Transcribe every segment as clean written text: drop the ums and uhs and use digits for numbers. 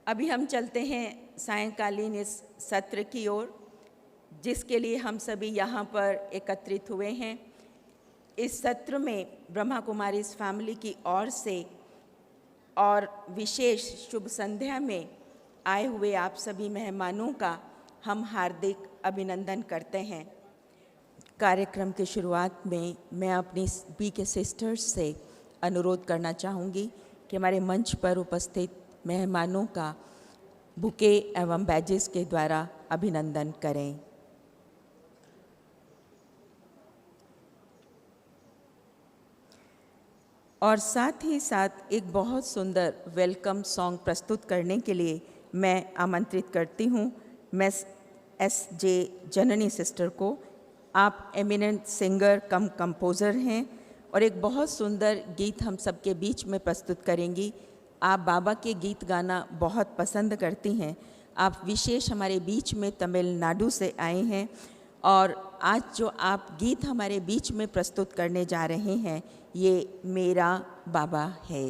अभी हम चलते हैं सायंकालीन इस सत्र की ओर, जिसके लिए हम सभी यहाँ पर एकत्रित हुए हैं। इस सत्र में ब्रह्मा कुमारी इस फैमिली की ओर से और विशेष शुभ संध्या में आए हुए आप सभी मेहमानों का हम हार्दिक अभिनंदन करते हैं। कार्यक्रम की शुरुआत में मैं अपनी बी के सिस्टर्स से अनुरोध करना चाहूँगी कि हमारे मंच पर उपस्थित मेहमानों का बुके एवं बैजेस के द्वारा अभिनंदन करें। और साथ ही साथ एक बहुत सुंदर वेलकम सॉन्ग प्रस्तुत करने के लिए मैं आमंत्रित करती हूँ मिस S.J. जननी सिस्टर को। आप एमिनेंट सिंगर कम कंपोज़र हैं और एक बहुत सुंदर गीत हम सबके बीच में प्रस्तुत करेंगी। आप बाबा के गीत गाना बहुत पसंद करती हैं। आप विशेष हमारे बीच में तमिलनाडु से आए हैं और आज जो आप गीत हमारे बीच में प्रस्तुत करने जा रहे हैं, ये मेरा बाबा है।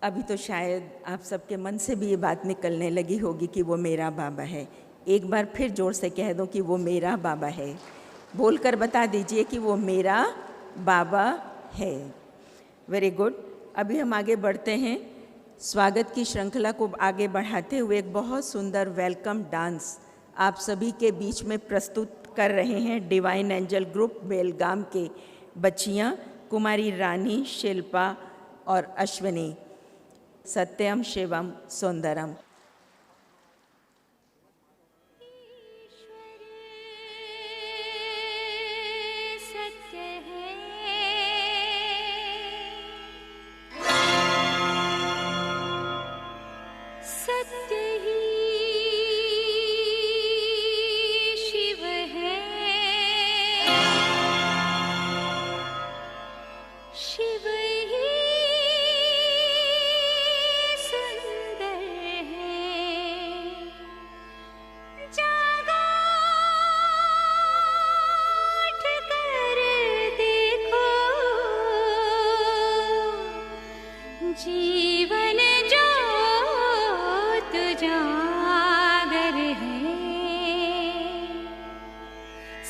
अभी तो शायद आप सबके मन से भी ये बात निकलने लगी होगी कि वो मेरा बाबा है। एक बार फिर जोर से कह दो कि वो मेरा बाबा है। बोलकर बता दीजिए कि वो मेरा बाबा है। Very good. अभी हम आगे बढ़ते हैं। स्वागत की श्रृंखला को आगे बढ़ाते हुए एक बहुत सुंदर वेलकम डांस आप सभी के बीच में प्रस्तुत कर रहे हैं डिवाइन एंजल ग्रुप बेलगाम के बच्चियां कुमारी रानी, शिल्पा और अश्विनी। सत्यम शिवम सुंदरम। जीवन ज्योत जागर है,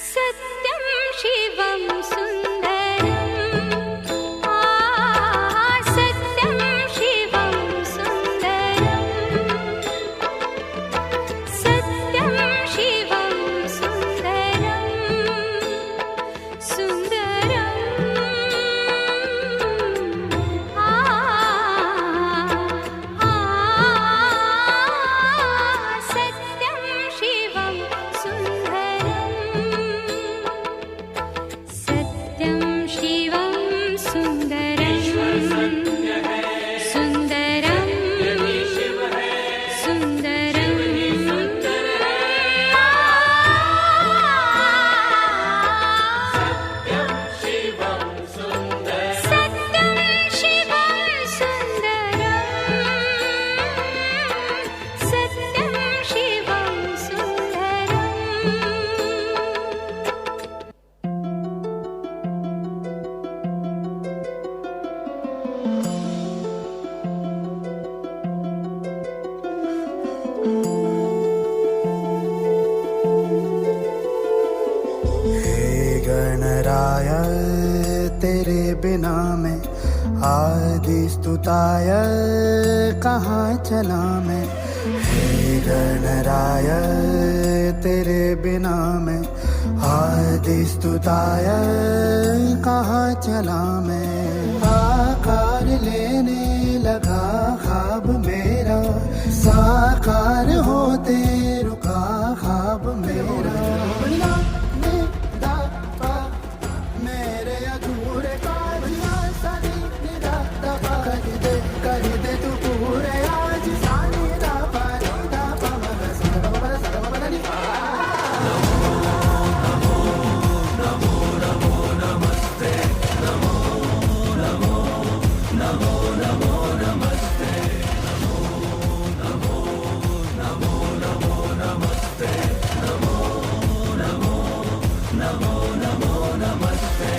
सत्यम शिवम सुंदरम। सत्यम शिवम सुंदरम, सत्यम शिवम सुंदरम, सुंदरम। तेरे बिना मैं आदि स्तुताय कहाँ चला मैं। हे गणराय तेरे बिना मैं आदि स्तुताय कहाँ चला मैं। आकार लेने लगा ख्वाब मेरा, साकार होते रुका ख्वाब मेरा। कर दे तू पूरे आज सानी दा पानी दा पमा सरब बड़ा सरब बड़ा नी। नमो नमो नमो नमो नमस्ते, नमो नमो नमो नमो नमस्ते, नमो नमो नमो नमो नमस्ते, नमो नमो नमो नमो नमस्ते।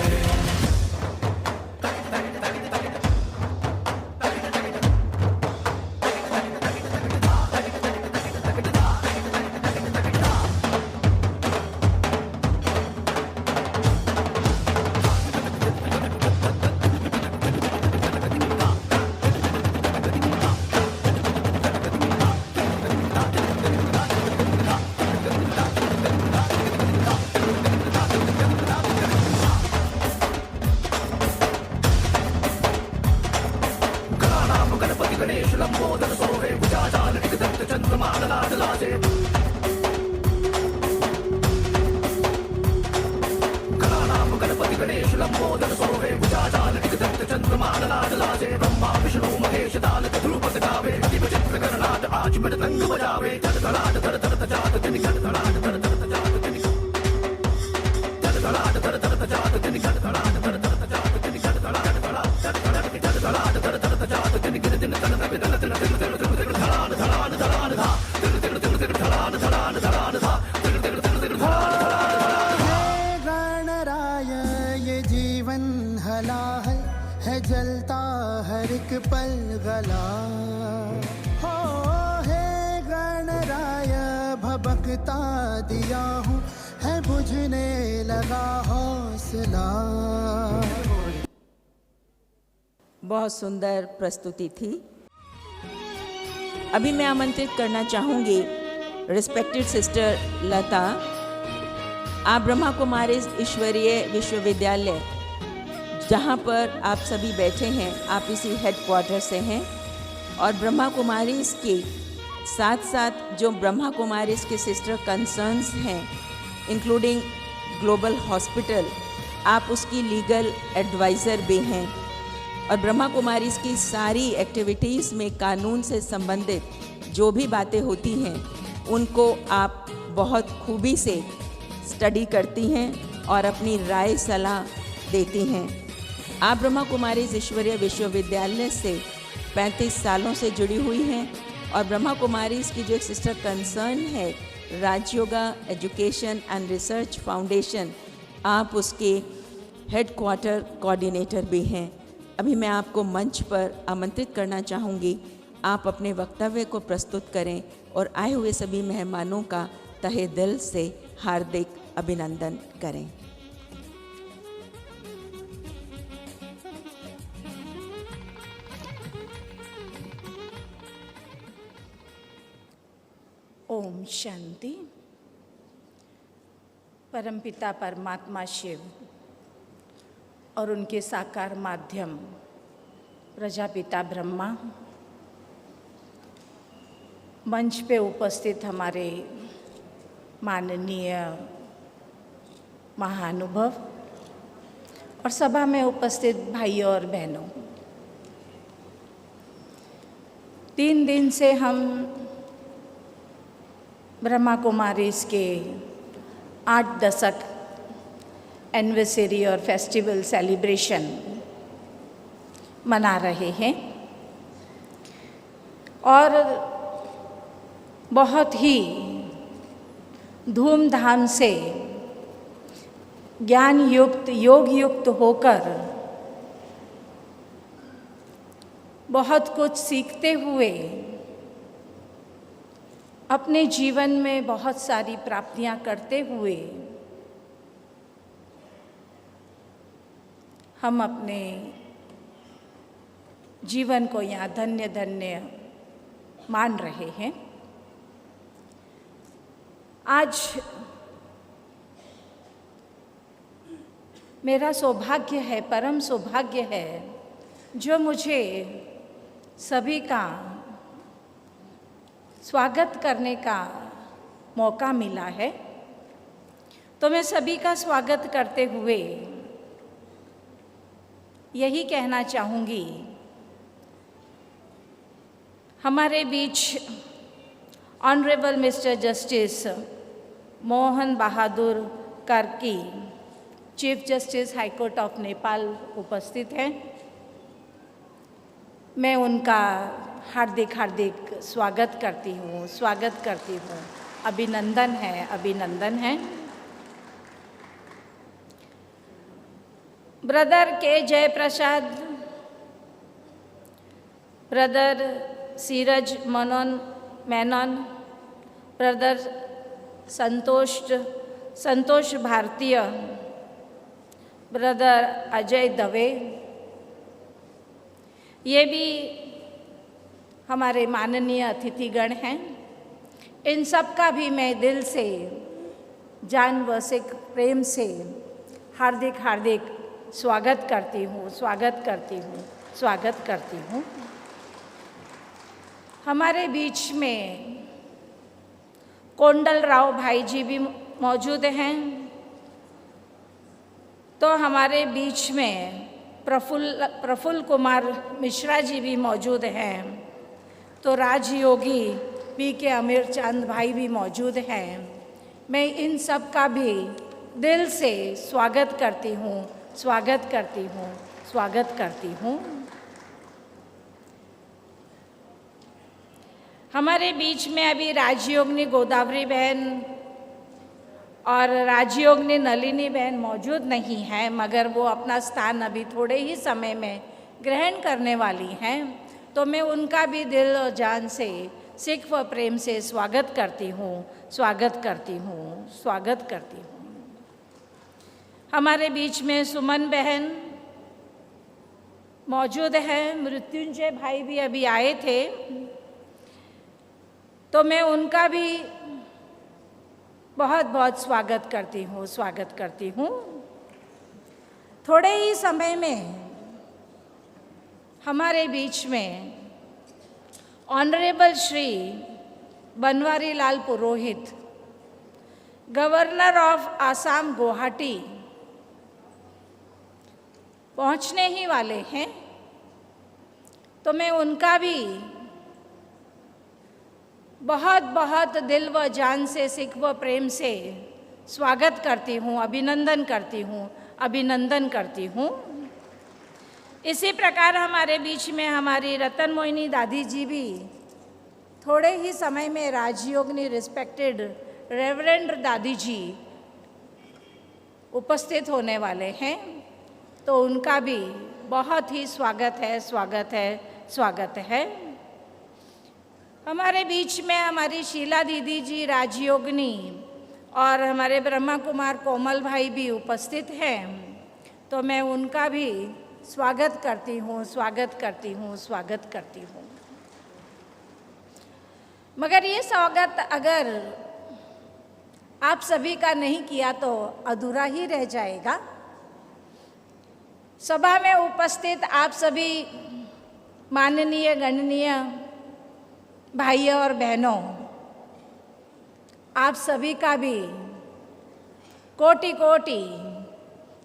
जलता हर एक पल कला हो हे गणराय भबकता दिया हूँ है बुझने लगा हौसला। बहुत सुंदर प्रस्तुति थी। अभी मैं आमंत्रित करना चाहूँगी रिस्पेक्टेड सिस्टर लता। आप ब्रह्मा कुमारी ईश्वरीय विश्वविद्यालय जहाँ पर आप सभी बैठे हैं, आप इसी हेडक्वार्टर से हैं और ब्रह्मा कुमारीज़ के साथ साथ जो ब्रह्मा कुमारीज़ के सिस्टर कंसर्न्स हैं इंक्लूडिंग ग्लोबल हॉस्पिटल, आप उसकी लीगल एडवाइज़र भी हैं और ब्रह्मा कुमारीज़ की सारी एक्टिविटीज़ में कानून से संबंधित जो भी बातें होती हैं उनको आप बहुत खूबी से स्टडी करती हैं और अपनी राय सलाह देती हैं। आप ब्रह्मा कुमारीज़ ईश्वरीय विश्वविद्यालय से 35 सालों से जुड़ी हुई हैं और ब्रह्मा कुमारीज़ की जो एक सिस्टर कंसर्न है Rajyoga education and research foundation, आप उसके हेडक्वार्टर कोऑर्डिनेटर भी हैं। अभी मैं आपको मंच पर आमंत्रित करना चाहूँगी, आप अपने वक्तव्य को प्रस्तुत करें और आए हुए सभी मेहमानों का तहे दिल से हार्दिक अभिनंदन करें। ओम शांति। परमपिता परमात्मा शिव और उनके साकार माध्यम प्रजापिता ब्रह्मा, मंच पे उपस्थित हमारे माननीय महानुभव और सभा में उपस्थित भाइयों और बहनों, 3 दिन से हम ब्रह्मा कुमारीज़ के 8 दशक एनिवर्सरी और फेस्टिवल सेलिब्रेशन मना रहे हैं और बहुत ही धूमधाम से ज्ञान युक्त योग युक्त होकर बहुत कुछ सीखते हुए अपने जीवन में बहुत सारी प्राप्तियां करते हुए हम अपने जीवन को यहाँ धन्य धन्य मान रहे हैं। आज मेरा सौभाग्य है, परम सौभाग्य है, जो मुझे सभी का स्वागत करने का मौका मिला है। तो मैं सभी का स्वागत करते हुए यही कहना चाहूँगी, हमारे बीच honourable mister justice Mohan Bahadur Karki, chief justice high court of Nepal उपस्थित हैं। मैं उनका हार्दिक हार्दिक स्वागत करती हूँ। अभिनंदन है, अभिनंदन है। Brother K Jayaprasad, brother Seeraj Menon, brother Santosh Bharatiya, brother Ajay Dave, ये भी हमारे माननीय अतिथिगण हैं। इन सब का भी मैं दिल से जान व से प्रेम से हार्दिक हार्दिक स्वागत करती हूँ। हमारे बीच में कोंडल राव भाई जी भी मौजूद हैं। तो हमारे बीच में प्रफुल्ल कुमार मिश्रा जी भी मौजूद हैं। तो राजयोगी PK अमीर चंद भाई भी मौजूद हैं। मैं इन सब का भी दिल से स्वागत करती हूँ। हमारे बीच में अभी राजयोगिनी गोदावरी बहन और राजयोगिनी नलिनी बहन मौजूद नहीं हैं, मगर वो अपना स्थान अभी थोड़े ही समय में ग्रहण करने वाली हैं। तो मैं उनका भी दिल और जान से सिख व प्रेम से स्वागत करती हूँ, स्वागत करती हूँ, स्वागत करती हूँ। हमारे बीच में सुमन बहन मौजूद हैं, मृत्युंजय भाई भी अभी आए थे, तो मैं उनका भी बहुत बहुत स्वागत करती हूँ, स्वागत करती हूँ। थोड़े ही समय में हमारे बीच में honourable Shri Banwari Lal Purohit, governor of Assam Guwahati, पहुंचने ही वाले हैं, तो मैं उनका भी बहुत बहुत दिल व जान से सिख व प्रेम से स्वागत करती हूँ, अभिनंदन करती हूँ, अभिनंदन करती हूँ। इसी प्रकार हमारे बीच में हमारी रतन मोहिनी दादी जी भी थोड़े ही समय में राजयोगिनी रिस्पेक्टेड रेवरेंड दादी जी उपस्थित होने वाले हैं, तो उनका भी बहुत ही स्वागत है, स्वागत है, स्वागत है। हमारे बीच में हमारी शीला दीदी जी राजयोगिनी और हमारे ब्रह्मा कुमार कोमल भाई भी उपस्थित हैं, तो मैं उनका भी स्वागत करती हूँ, स्वागत करती हूँ, स्वागत करती हूँ। मगर ये स्वागत अगर आप सभी का नहीं किया तो अधूरा ही रह जाएगा। सभा में उपस्थित आप सभी माननीय गणनीय भाइयों और बहनों, आप सभी का भी कोटि कोटि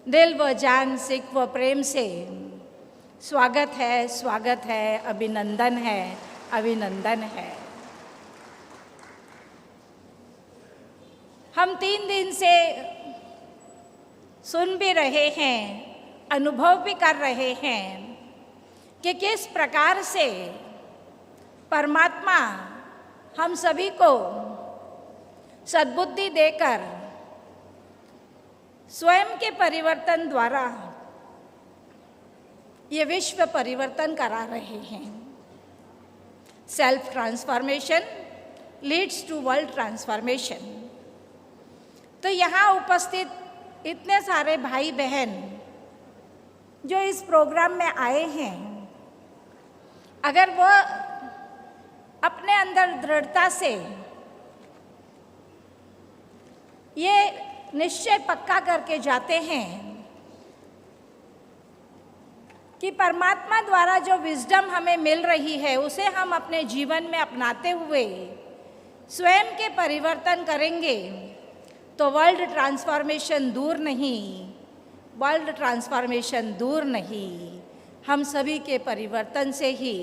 दिल व जान सिख व प्रेम से स्वागत है, स्वागत है, अभिनंदन है, अभिनंदन है। हम 3 दिन से सुन भी रहे हैं, अनुभव भी कर रहे हैं कि किस प्रकार से परमात्मा हम सभी को सद्बुद्धि देकर स्वयं के परिवर्तन द्वारा ये विश्व परिवर्तन करा रहे हैं। Self transformation leads to world transformation. तो यहाँ उपस्थित इतने सारे भाई बहन जो इस प्रोग्राम में आए हैं, अगर वो अपने अंदर दृढ़ता से ये निश्चय पक्का करके जाते हैं कि परमात्मा द्वारा जो विजडम हमें मिल रही है उसे हम अपने जीवन में अपनाते हुए स्वयं के परिवर्तन करेंगे, तो वर्ल्ड ट्रांसफॉर्मेशन दूर नहीं, वर्ल्ड ट्रांसफॉर्मेशन दूर नहीं, हम सभी के परिवर्तन से ही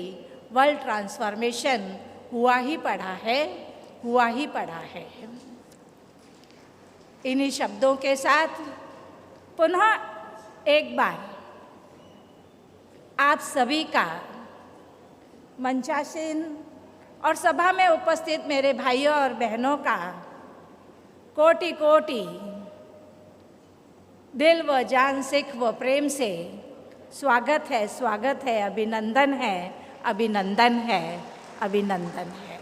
वर्ल्ड ट्रांसफॉर्मेशन हुआ ही पड़ा है, हुआ ही पड़ा है। इन्हीं शब्दों के साथ पुनः एक बार आप सभी का मंचासीन और सभा में उपस्थित मेरे भाइयों और बहनों का कोटि कोटि दिल व जान सिख व प्रेम से स्वागत है, स्वागत है, अभिनंदन है, अभिनंदन है, अभिनंदन है।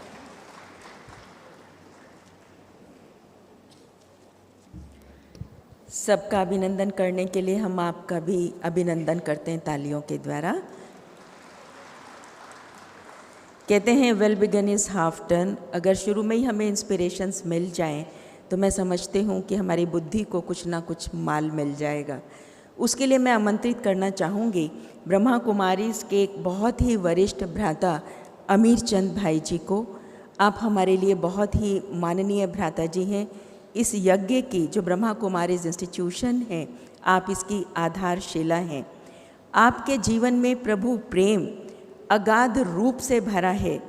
सबका अभिनंदन करने के लिए हम आपका भी अभिनंदन करते हैं तालियों के द्वारा। कहते हैं well begin is half done. अगर शुरू में ही हमें इंस्पिरेशंस मिल जाएं तो मैं समझती हूँ कि हमारी बुद्धि को कुछ ना कुछ माल मिल जाएगा। उसके लिए मैं आमंत्रित करना चाहूँगी ब्रह्मा कुमारीज़ के एक बहुत ही वरिष्ठ भ्राता अमीर चंद भाई जी को। आप हमारे लिए बहुत ही माननीय भ्राता जी हैं। इस यज्ञ की जो ब्रह्मा कुमारीज़ इंस्टीट्यूशन है, आप इसकी आधारशिला हैं। आपके जीवन में प्रभु प्रेम अगाध रूप से भरा है।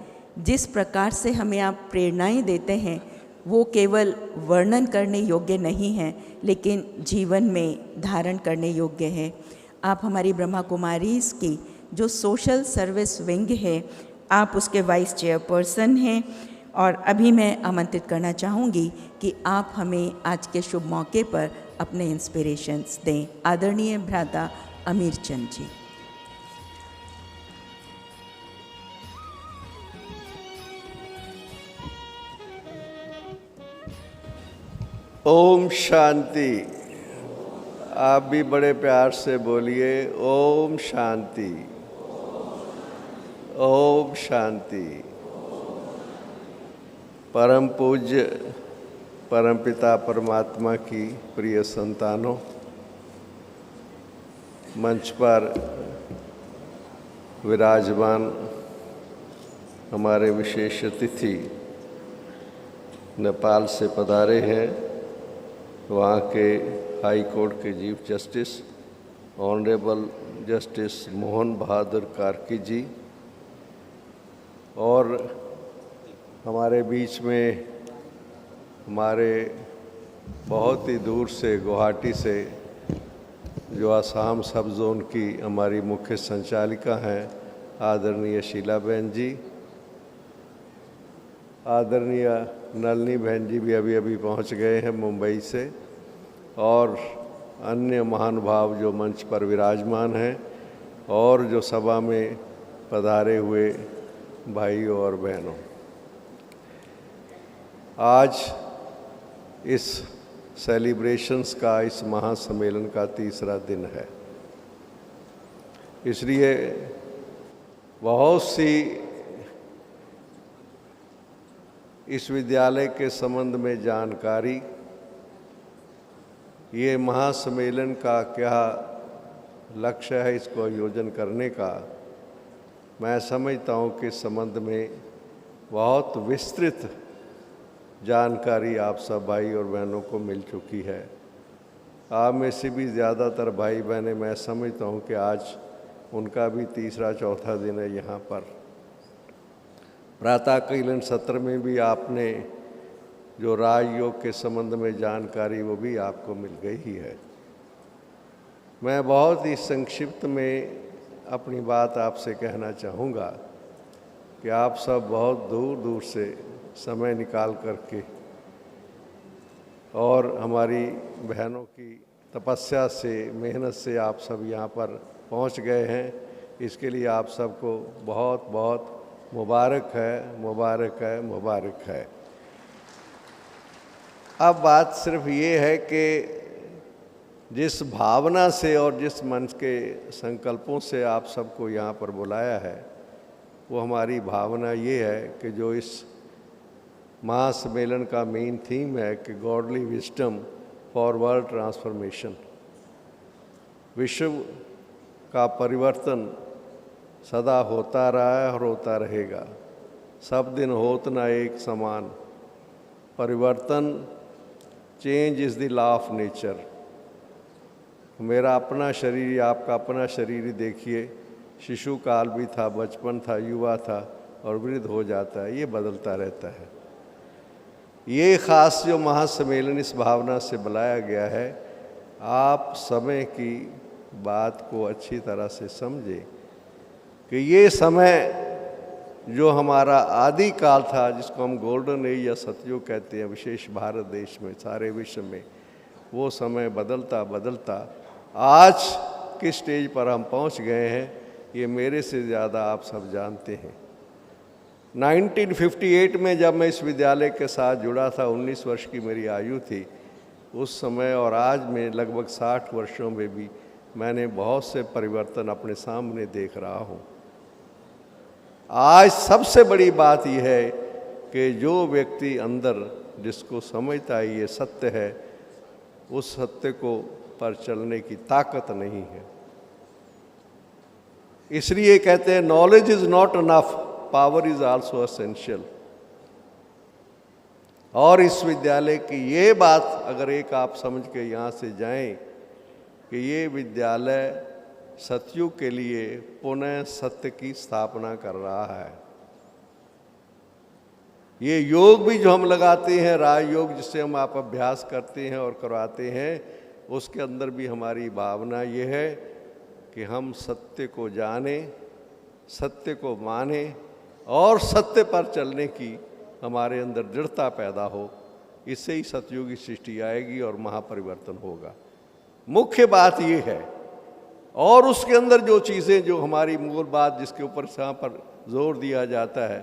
जिस प्रकार से हमें आप प्रेरणाएं देते हैं वो केवल वर्णन करने योग्य नहीं है, लेकिन जीवन में धारण करने योग्य है। आप हमारी ब्रह्मा कुमारीज़ की जो सोशल सर्विस विंग है, आप उसके वाइस चेयरपर्सन हैं। और अभी मैं आमंत्रित करना चाहूँगी कि आप हमें आज के शुभ मौके पर अपने इंस्पिरेशंस दें। आदरणीय भ्राता अमीर चंद जी। ओम शांति। आप भी बड़े प्यार से बोलिए ओम शांति, ओम शांति। परम पूज्य परमपिता परमात्मा की प्रिय संतानों, मंच पर विराजमान हमारे विशेष अतिथि नेपाल से पधारे हैं, वहाँ के हाई कोर्ट के chief justice honourable justice Mohan Bahadur Karki ji, और हमारे बीच में हमारे बहुत ही दूर से गुवाहाटी से जो आसाम सब जोन की हमारी मुख्य संचालिका हैं आदरणीय शीला बहन जी, आदरणीय नलिनी बहन जी भी अभी पहुंच गए हैं मुंबई से, और अन्य महानुभाव जो मंच पर विराजमान हैं और जो सभा में पधारे हुए भाइयों और बहनों। आज इस सेलिब्रेशंस का, इस महासम्मेलन का तीसरा दिन है, इसलिए बहुत सी इस विद्यालय के संबंध में जानकारी, ये महासम्मेलन का क्या लक्ष्य है इसको आयोजन करने का, मैं समझता हूँ कि इस संबंध में बहुत विस्तृत जानकारी आप सब भाई और बहनों को मिल चुकी है। आप में से भी ज़्यादातर भाई बहनें, मैं समझता हूँ कि आज उनका भी तीसरा चौथा दिन है यहाँ पर। प्रातःकालीन सत्र में भी आपने जो राजयोग के संबंध में जानकारी वो भी आपको मिल गई ही है। मैं बहुत ही संक्षिप्त में अपनी बात आपसे कहना चाहूँगा कि आप सब बहुत दूर दूर से समय निकाल करके और हमारी बहनों की तपस्या से, मेहनत से आप सब यहाँ पर पहुँच गए हैं। इसके लिए आप सबको बहुत बहुत मुबारक है, मुबारक है, मुबारक है। अब बात सिर्फ ये है कि जिस भावना से और जिस मन के संकल्पों से आप सबको यहाँ पर बुलाया है, वो हमारी भावना ये है कि जो इस महासम्मेलन का मेन थीम है कि godly wisdom for world transformation, विश्व का परिवर्तन सदा होता रहा है और होता रहेगा। सब दिन होत ना एक समान, परिवर्तन, change is the law of nature. मेरा अपना शरीर, आपका अपना शरीर देखिए, शिशु काल भी था, बचपन था, युवा था और वृद्ध हो जाता है, ये बदलता रहता है। ये ख़ास जो महासम्मेलन इस भावना से बुलाया गया है, आप समय की बात को अच्छी तरह से समझें कि ये समय जो हमारा आदि काल था, जिसको हम गोल्डन एज या सतयुग कहते हैं, विशेष भारत देश में, सारे विश्व में, वो समय बदलता बदलता आज किस स्टेज पर हम पहुंच गए हैं, ये मेरे से ज़्यादा आप सब जानते हैं। 1958 में जब मैं इस विद्यालय के साथ जुड़ा था, 19 वर्ष की मेरी आयु थी उस समय, और आज मैं लगभग 60 वर्षों में भी मैंने बहुत से परिवर्तन अपने सामने देख रहा हूँ। आज सबसे बड़ी बात यह है कि जो व्यक्ति अंदर जिसको समझता है ये सत्य है, उस सत्य को पर चलने की ताकत नहीं है। इसलिए कहते हैं knowledge is not enough, power is also essential. और इस विद्यालय की ये बात अगर एक आप समझ के यहाँ से जाएं कि ये विद्यालय सतयुग के लिए पुनः सत्य की स्थापना कर रहा है। ये योग भी जो हम लगाते हैं, राजयोग, जिससे हम आप अभ्यास करते हैं और करवाते हैं, उसके अंदर भी हमारी भावना ये है कि हम सत्य को जाने, सत्य को माने और सत्य पर चलने की हमारे अंदर दृढ़ता पैदा हो। इससे ही सतयुग की सृष्टि आएगी और महापरिवर्तन होगा। मुख्य बात ये है। और उसके अंदर जो चीज़ें, जो हमारी मूल बात जिसके ऊपर यहाँ पर जोर दिया जाता है,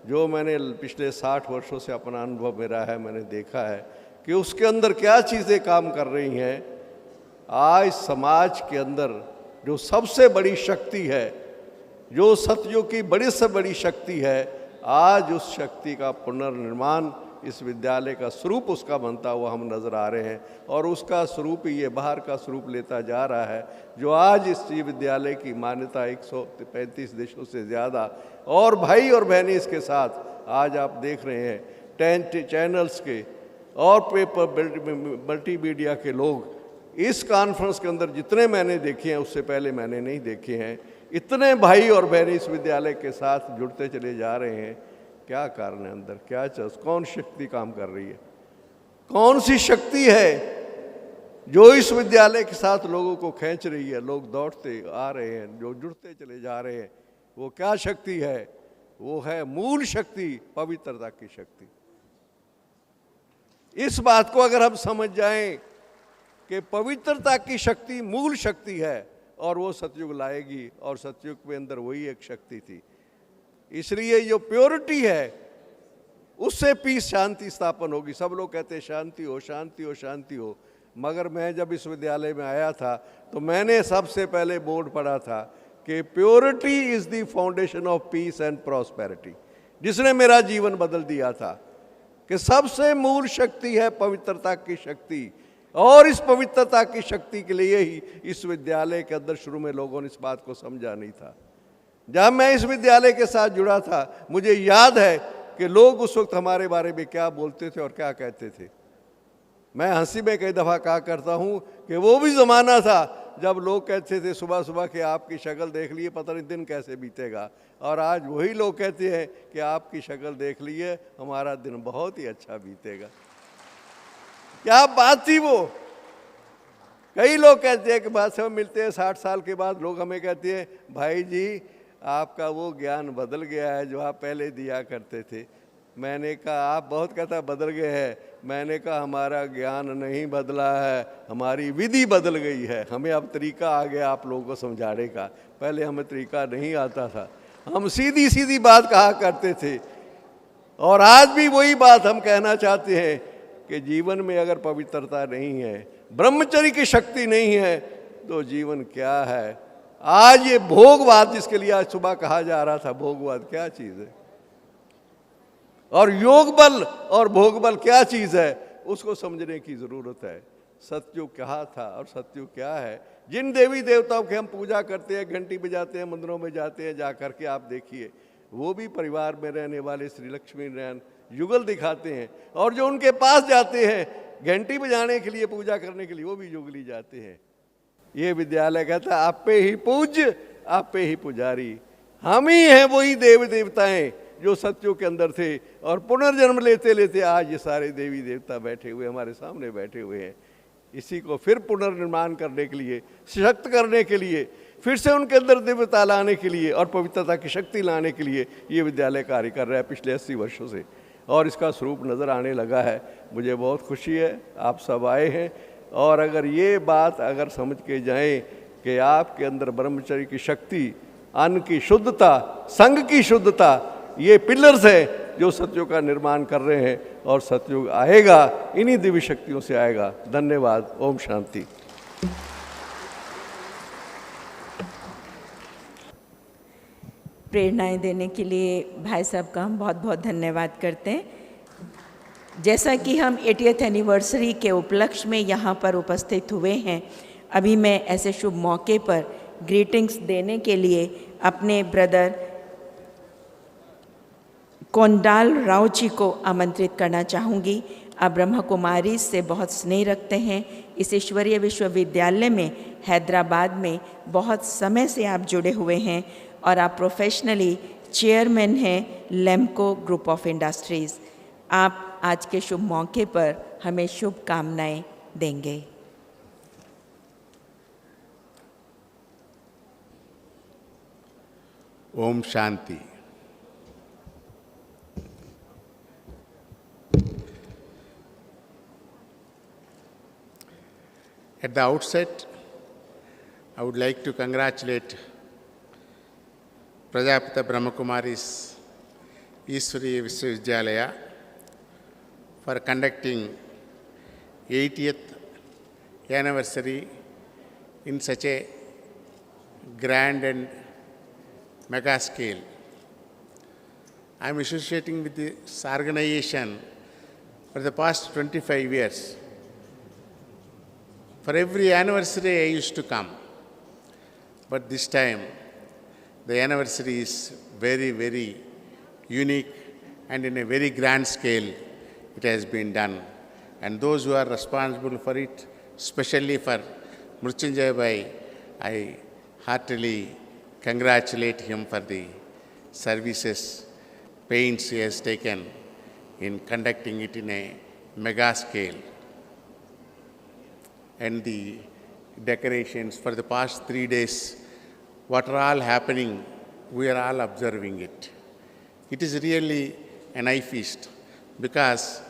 जो मैंने पिछले 60 वर्षों से अपना अनुभव मेरा है, मैंने देखा है कि उसके अंदर क्या चीज़ें काम कर रही हैं। आज समाज के अंदर जो सबसे बड़ी शक्ति है, जो सतयुग की बड़ी से बड़ी शक्ति है, आज उस शक्ति का पुनर्निर्माण इस विद्यालय का स्वरूप उसका बनता हुआ हम नज़र आ रहे हैं। और उसका स्वरूप ही ये बाहर का स्वरूप लेता जा रहा है, जो आज इस विद्यालय की मान्यता 135 देशों से ज़्यादा और भाई और बहनें इसके साथ आज आप देख रहे हैं 10 चैनल्स के और पेपर मल्टीमीडिया के लोग इस कॉन्फ्रेंस के अंदर जितने मैंने देखे हैं उससे पहले मैंने नहीं देखे हैं। इतने भाई और बहनें इस विद्यालय के साथ जुड़ते चले जा रहे हैं। क्या कारण है अंदर, क्या कौन शक्ति काम कर रही है, कौन सी शक्ति है जो इस विद्यालय के साथ लोगों को खींच रही है। लोग दौड़ते आ रहे हैं, जो जुड़ते चले जा रहे हैं। वो क्या शक्ति है? वो है मूल शक्ति, पवित्रता की शक्ति। इस बात को अगर हम समझ जाएं कि पवित्रता की शक्ति मूल शक्ति है और वो सतयुग लाएगी, और सतयुग के अंदर वही एक शक्ति थी। इसलिए जो प्योरिटी है उससे पीस, शांति स्थापन होगी। सब लोग कहते हैं शांति हो, शांति हो, शांति हो। मगर मैं जब इस विद्यालय में आया था तो मैंने सबसे पहले बोर्ड पढ़ा था कि purity is the foundation of peace and prosperity, जिसने मेरा जीवन बदल दिया था कि सबसे मूल शक्ति है पवित्रता की शक्ति। और इस पवित्रता की शक्ति के लिए ही इस विद्यालय के अंदर शुरू में लोगों ने इस बात को समझा नहीं था। जब मैं इस विद्यालय के साथ जुड़ा था, मुझे याद है कि लोग उस वक्त हमारे बारे में क्या बोलते थे और क्या कहते थे। मैं हंसी में कई दफ़ा कहा करता हूँ कि वो भी ज़माना था जब लोग कहते थे सुबह सुबह कि आपकी शक्ल देख लिए पता नहीं दिन कैसे बीतेगा, और आज वही लोग कहते हैं कि आपकी शक्ल देख लिए हमारा दिन बहुत ही अच्छा बीतेगा। क्या बात थी वो। कई लोग कहते हैं कि बाद से हम मिलते हैं 60 साल के बाद, लोग हमें कहते हैं भाई जी आपका वो ज्ञान बदल गया है जो आप पहले दिया करते थे। मैंने कहा आप बहुत कहता बदल गए हैं। मैंने कहा हमारा ज्ञान नहीं बदला है, हमारी विधि बदल गई है। हमें अब तरीका आ गया आप लोगों को समझाने का, पहले हमें तरीका नहीं आता था, हम सीधी सीधी बात कहा करते थे। और आज भी वही बात हम कहना चाहते हैं कि जीवन में अगर पवित्रता नहीं है, ब्रह्मचर्य की शक्ति नहीं है, तो जीवन क्या है। आज ये भोगवाद जिसके लिए आज सुबह कहा जा रहा था, भोगवाद क्या चीज़ है और योग बल और भोग बल क्या चीज़ है, उसको समझने की ज़रूरत है। सतयुग क्या था और सतयुग क्या है। जिन देवी देवताओं की हम पूजा करते हैं, घंटी बजाते हैं, मंदिरों में जाते हैं, जा कर के आप देखिए वो भी परिवार में रहने वाले श्री लक्ष्मी नारायण युगल दिखाते हैं। और जो उनके पास जाते हैं घंटी बजाने के लिए, पूजा करने के लिए, वो भी युगली जाते हैं। ये विद्यालय कहता है आप पे ही पूज्य, आप पे ही पुजारी। हम ही हैं वही देव देवताएं जो सतयुग के अंदर थे, और पुनर्जन्म लेते लेते आज ये सारे देवी देवता बैठे हुए हमारे सामने बैठे हुए हैं। इसी को फिर पुनर्निर्माण करने के लिए, सशक्त करने के लिए, फिर से उनके अंदर दिव्यता लाने के लिए और पवित्रता की शक्ति लाने के लिए ये विद्यालय कार्य कर रहा है पिछले 80 वर्षों से, और इसका स्वरूप नज़र आने लगा है। मुझे बहुत खुशी है आप सब आए हैं। और अगर ये बात अगर समझ के जाएं कि आपके अंदर ब्रह्मचर्य की शक्ति, अन्न की शुद्धता, संघ की शुद्धता, ये पिलर्स है जो सतयुग का निर्माण कर रहे हैं, और सतयुग आएगा इन्हीं दिव्य शक्तियों से आएगा। धन्यवाद। ओम शांति। प्रेरणाएं देने के लिए भाई साहब का हम बहुत बहुत धन्यवाद करते हैं। जैसा कि हम 80th एनिवर्सरी के उपलक्ष्य में यहाँ पर उपस्थित हुए हैं, अभी मैं ऐसे शुभ मौके पर ग्रीटिंग्स देने के लिए अपने ब्रदर कोंडाल राव जी को आमंत्रित करना चाहूँगी। आप ब्रह्मा कुमारी से बहुत स्नेह रखते हैं। इस ईश्वरीय विश्वविद्यालय में हैदराबाद में बहुत समय से आप जुड़े हुए हैं, और आप प्रोफेशनली चेयरमैन हैं लेम्को ग्रुप ऑफ इंडस्ट्रीज़। आप आज के शुभ मौके पर हमें शुभकामनाएं देंगे। Om Shanti. At the outset, I would like to congratulate Prajapata Brahmakumari's Ishwariya Vishwavidyalaya for conducting 80th anniversary in such a grand and mega scale. I am associating with this organization for the past 25 years. For every anniversary I used to come, but this time the anniversary is very, very unique and in a very grand scale it has been done. And those who are responsible for it, especially for Mrutyunjay Bhai, I heartily congratulate him for the services, pains he has taken in conducting it in a mega scale. And the decorations for the past 3 days, what are all happening, we are all observing it. It is really an eye feast because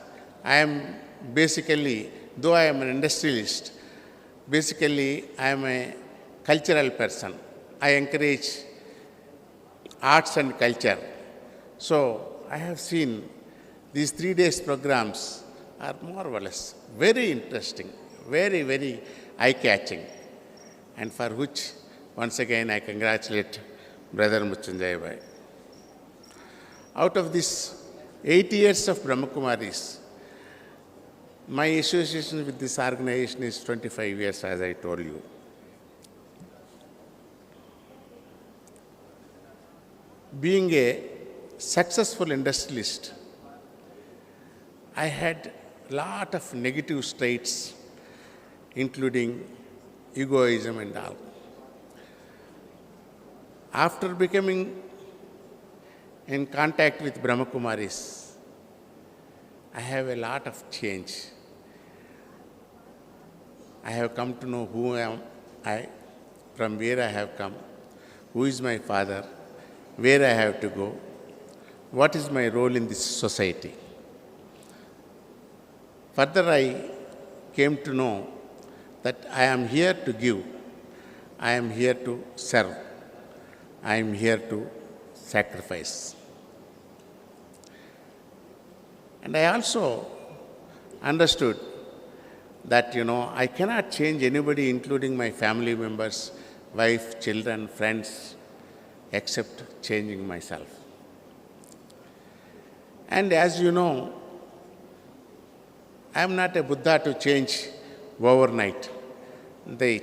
I am basically, though I am an industrialist, basically I am a cultural person. I encourage arts and culture. So I have seen these 3 days programs are marvelous, very interesting, very, very eye-catching, and for which once again I congratulate Brother Mrutyunjay Bhai. Out of this 8 years of Brahma Kumaris, my association with this organization is 25 years, as I told you. Being a successful industrialist, I had a lot of negative traits, including egoism and all. After becoming in contact with Brahma Kumaris, I have a lot of change. I have come to know who am I, from where I have come, who is my father, where I have to go, what is my role in this society. Further, I came to know that I am here to give, I am here to serve, I am here to sacrifice. And I also understood that, I cannot change anybody, including my family members, wife, children, friends, except changing myself. And as you know, I am not a Buddha to change overnight. The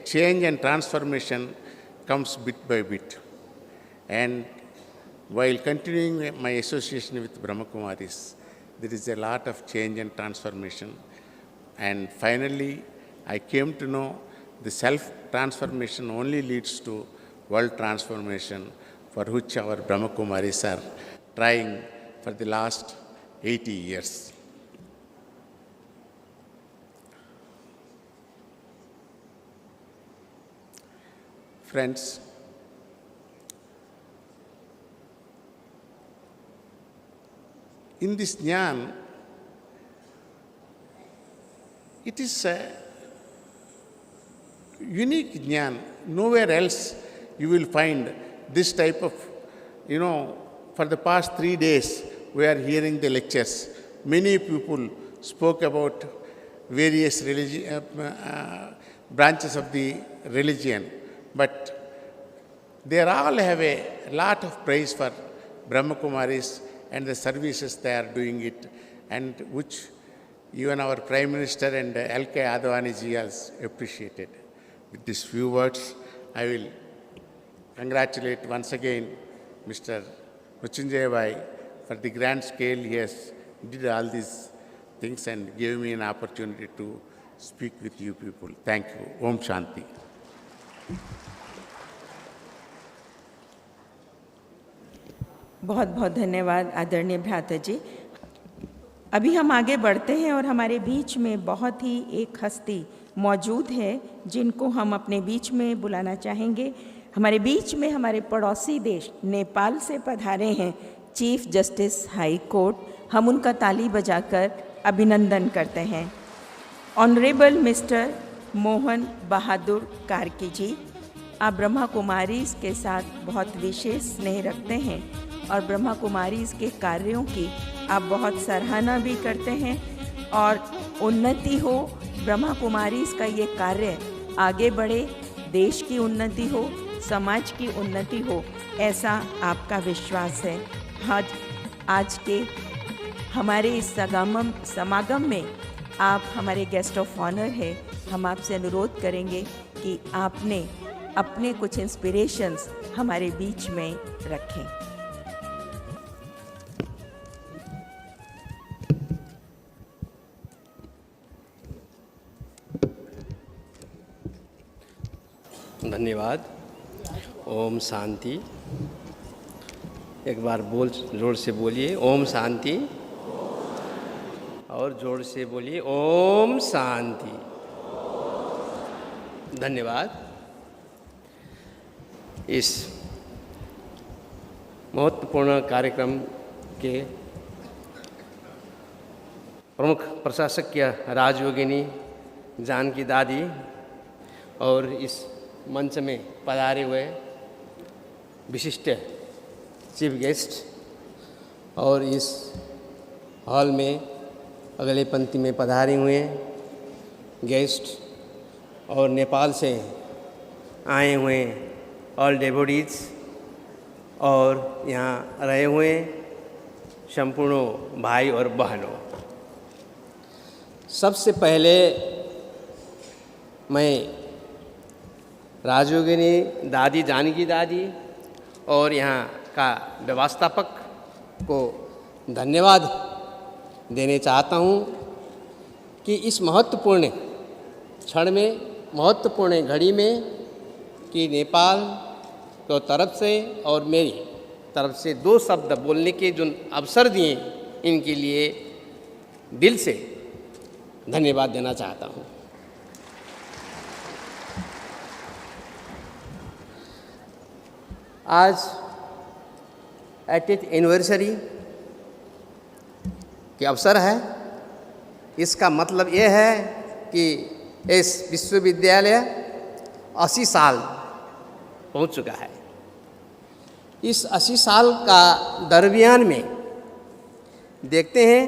change and transformation comes bit by bit. And while continuing my association with Brahma Kumaris, there is a lot of change and transformation. And finally, I came to know the self-transformation only leads to world transformation, for which our Brahma Kumaris are trying for the last 80 years. Friends, in this jnana, it is a unique jnana. Nowhere else you will find this type of, for the past 3 days we are hearing the lectures. Many people spoke about various branches of the religion, but they all have a lot of praise for Brahma Kumaris and the services they are doing it, and which even our Prime Minister and L.K. Advani ji has appreciated. With these few words, I will congratulate once again Mr. Mrutyunjay Bhai for the grand scale he has did all these things and gave me an opportunity to speak with you people. Thank you. Om Shanti. बहुत बहुत धन्यवाद आदरणीय भ्राता जी। अभी हम आगे बढ़ते हैं और हमारे बीच में बहुत ही एक हस्ती मौजूद है जिनको हम अपने बीच में बुलाना चाहेंगे। हमारे बीच में हमारे पड़ोसी देश नेपाल से पधारे हैं चीफ जस्टिस हाई कोर्ट। हम उनका ताली बजाकर अभिनंदन करते हैं। ऑनरेबल मिस्टर मोहन बहादुर कार्की जी, आप ब्रह्मा कुमारीज़ के साथ बहुत विशेष स्नेह रखते हैं और ब्रह्मा कुमारीज़ के कार्यों की आप बहुत सराहना भी करते हैं और उन्नति हो, ब्रह्मा कुमारी इसका ये कार्य आगे बढ़े, देश की उन्नति हो, समाज की उन्नति हो, ऐसा आपका विश्वास है। आज के हमारे इस समागम में आप हमारे गेस्ट ऑफ ऑनर हैं। हम आपसे अनुरोध करेंगे कि आपने अपने कुछ इंस्पिरेशंस हमारे बीच में रखें। धन्यवाद। ओम शांति। एक बार जोर से बोलिए ओम शांति, और जोर से बोलिए ओम शांति। धन्यवाद। इस महत्वपूर्ण कार्यक्रम के प्रमुख प्रशासकीय राजयोगिनी जानकी दादी और इस मंच में पधारे हुए विशिष्ट चीफ गेस्ट और इस हॉल में अगले पंक्ति में पधारे हुए गेस्ट और नेपाल से आए हुए ऑल डेवोटीज और यहाँ रहे हुए संपूर्ण भाई और बहनों, सबसे पहले मैं राजयोगिनी दादी जानकी दादी और यहाँ का व्यवस्थापक को धन्यवाद देने चाहता हूँ कि इस महत्वपूर्ण क्षण में, महत्वपूर्ण घड़ी में, कि नेपाल को तरफ से और मेरी तरफ से 2 शब्द बोलने के जो अवसर दिए, इनके लिए दिल से धन्यवाद देना चाहता हूँ। आज 80th एनिवर्सरी के अवसर है। इसका मतलब ये है कि इस विश्वविद्यालय 80 साल पहुंच चुका है। इस 80 साल का दरमियान में देखते हैं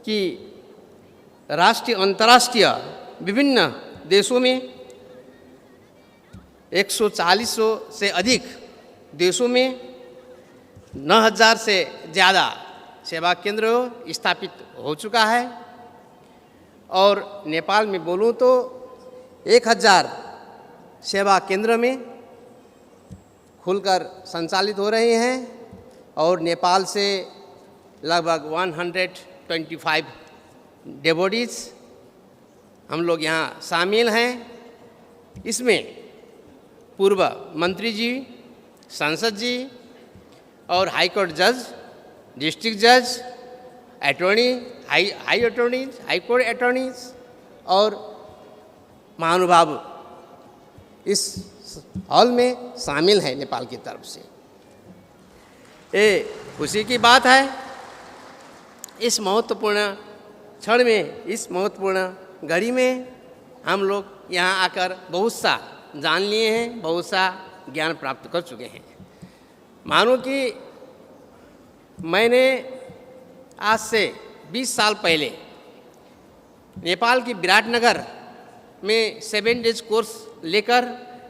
कि राष्ट्रीय अंतर्राष्ट्रीय विभिन्न देशों में 140 से अधिक देशों में 9,000 से ज़्यादा सेवा केंद्र स्थापित हो चुका है। और नेपाल में बोलूँ तो 1,000 सेवा केंद्र में खुलकर संचालित हो रहे हैं और नेपाल से लगभग 125 डेवोटीज हम लोग यहाँ शामिल हैं। इसमें पूर्व मंत्री जी, सांसद जी और हाई कोर्ट जज, डिस्ट्रिक्ट जज, attorney, high attorneys, high court attorneys और महानुभाव इस हॉल में शामिल हैं नेपाल की तरफ से। ये खुशी की बात है। इस महत्वपूर्ण क्षण में, इस महत्वपूर्ण घड़ी में हम लोग यहाँ आकर बहुत सा जान लिए हैं, बहुत सा ज्ञान प्राप्त कर चुके हैं। मानो कि मैंने आज से 20 साल पहले नेपाल की विराटनगर में 7 डेज कोर्स लेकर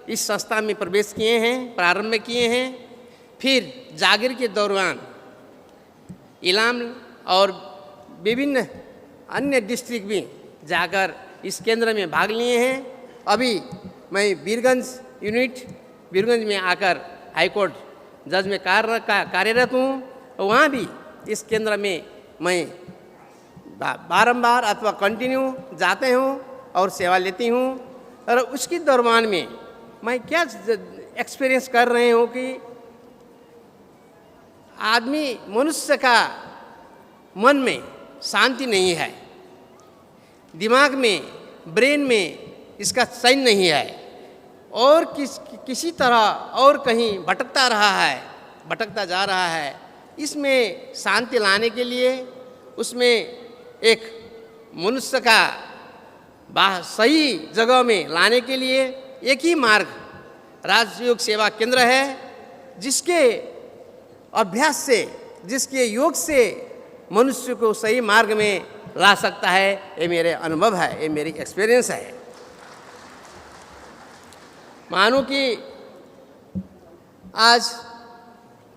इस संस्था में प्रवेश किए हैं, प्रारंभ किए हैं। फिर जागीर के दौरान इलाम और विभिन्न अन्य डिस्ट्रिक्ट में जाकर इस केंद्र में भाग लिए हैं। अभी मैं वीरगंज यूनिट, वीरगंज में आकर हाईकोर्ट जज में कार्यरत हूँ। वहाँ भी इस केंद्र में मैं बारंबार अथवा कंटिन्यू जाते हूँ और सेवा लेती हूँ। और उसके दौरान में मैं क्या एक्सपीरियंस कर रहे हूँ कि आदमी, मनुष्य का मन में शांति नहीं है, दिमाग में, ब्रेन में इसका चैन नहीं है और किसी तरह और कहीं भटकता जा रहा है। इसमें शांति लाने के लिए, उसमें एक मनुष्य का सही जगह में लाने के लिए एक ही मार्ग राजयोग सेवा केंद्र है, जिसके अभ्यास से, जिसके योग से मनुष्य को सही मार्ग में ला सकता है। ये मेरे अनुभव है, ये मेरी एक्सपीरियंस है। मानो कि आज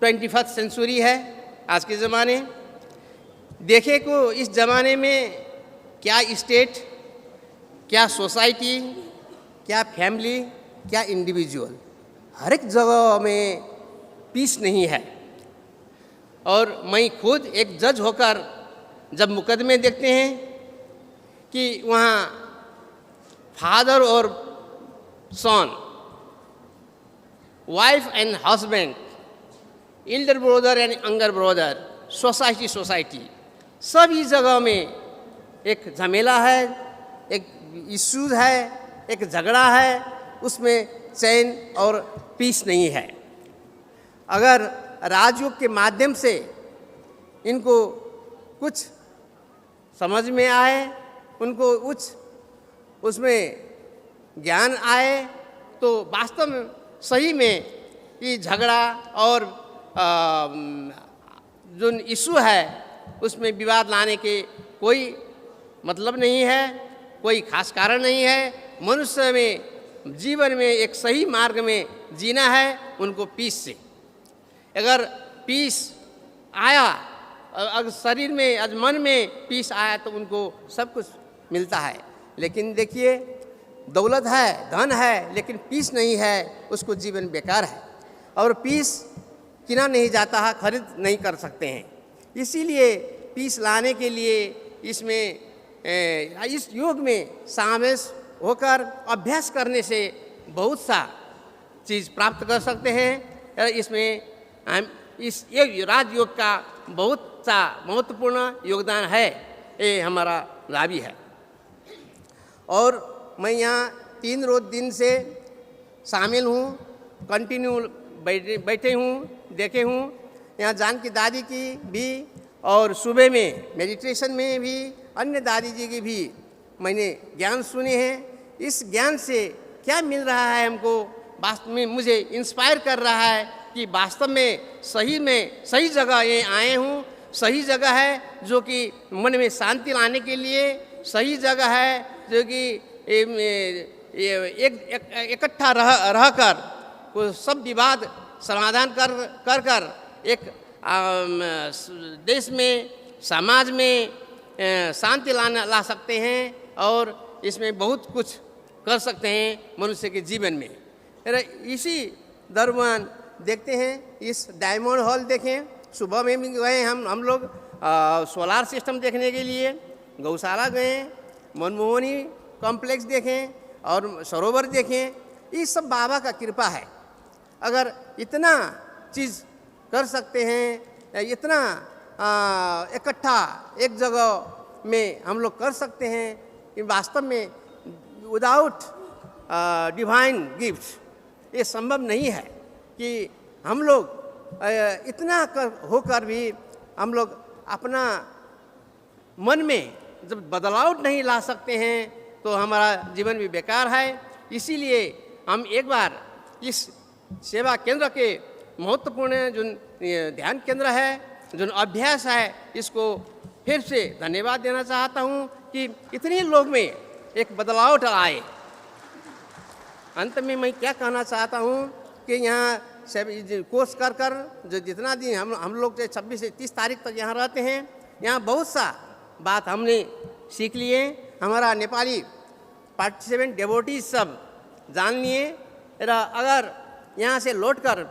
21st सेंचुरी है, आज के ज़माने। देखे को इस ज़माने में क्या स्टेट, क्या सोसाइटी, क्या फैमिली, क्या इंडिविजुअल, हर एक जगह में पीस नहीं है। और मैं खुद एक जज होकर जब मुकदमे देखते हैं कि वहाँ फादर और son, wife and husband, elder brother and younger brother, society सभी जगह में एक झमेला है, एक इश्यूज है, एक झगड़ा है, उसमें चैन और पीस नहीं है। अगर राजयोग के माध्यम से इनको कुछ समझ में आए, उनको उसमें ज्ञान आए, तो वास्तव में सही में ये झगड़ा और जो इशू है उसमें विवाद लाने के कोई मतलब नहीं है, कोई खास कारण नहीं है। मनुष्य में जीवन में एक सही मार्ग में जीना है, उनको पीस से। अगर पीस आया, अगर शरीर में, आज मन में पीस आया तो उनको सब कुछ मिलता है। लेकिन देखिए, दौलत है, धन है, लेकिन पीस नहीं है, उसको जीवन बेकार है। और पीस किना नहीं जाता है, खरीद नहीं कर सकते हैं। इसीलिए पीस लाने के लिए इसमें इस योग में शामिल होकर अभ्यास करने से बहुत सा चीज़ प्राप्त कर सकते हैं। इसमें इस राजयोग का बहुत सा महत्वपूर्ण योगदान है, ये हमारा दावी है। और मैं यहाँ 3 रोज दिन से शामिल हूँ, कंटिन्यू बैठे हूँ, देखे हूँ। यहाँ जानकी दादी की भी और सुबह में मेडिटेशन में भी अन्य दादी जी की भी मैंने ज्ञान सुने हैं। इस ज्ञान से क्या मिल रहा है हमको, वास्तव में मुझे इंस्पायर कर रहा है कि वास्तव में सही जगह ये आए हूँ, सही जगह है जो कि मन में शांति लाने के लिए, सही जगह है जो कि इकट्ठा रहकर सब विवाद समाधान कर एक देश में, समाज में शांति ला सकते हैं और इसमें बहुत कुछ कर सकते हैं मनुष्य के जीवन में। इसी दरम्यान देखते हैं इस डायमंड हॉल देखें, सुबह में भी गए हम लोग सोलार सिस्टम देखने के लिए, गौशाला गए, मनमोहनी कॉम्प्लेक्स देखें और सरोवर देखें। ये सब बाबा का कृपा है। अगर इतना चीज़ कर सकते हैं, इतना इकट्ठा एक जगह में हम लोग कर सकते हैं, कि वास्तव में विदाउट डिवाइन गिफ्ट ये संभव नहीं है कि हम लोग इतना होकर भी हम लोग अपना मन में जब बदलाव नहीं ला सकते हैं तो हमारा जीवन भी बेकार है। इसीलिए हम एक बार इस सेवा केंद्र के महत्वपूर्ण जो ध्यान केंद्र है, जो अभ्यास है, इसको फिर से धन्यवाद देना चाहता हूँ कि इतने लोग में एक बदलाव आए। अंत में मैं क्या कहना चाहता हूँ कि यहाँ कोर्स कर जो जितना दिन हम लोग 26 से 30 तारीख तक यहाँ रहते हैं, यहाँ बहुत सा बात हमने सीख लिए। हमारा नेपाली पार्टिसिपेंट डेवोटीज सब जान लिए। अगर यहाँ से लौट कर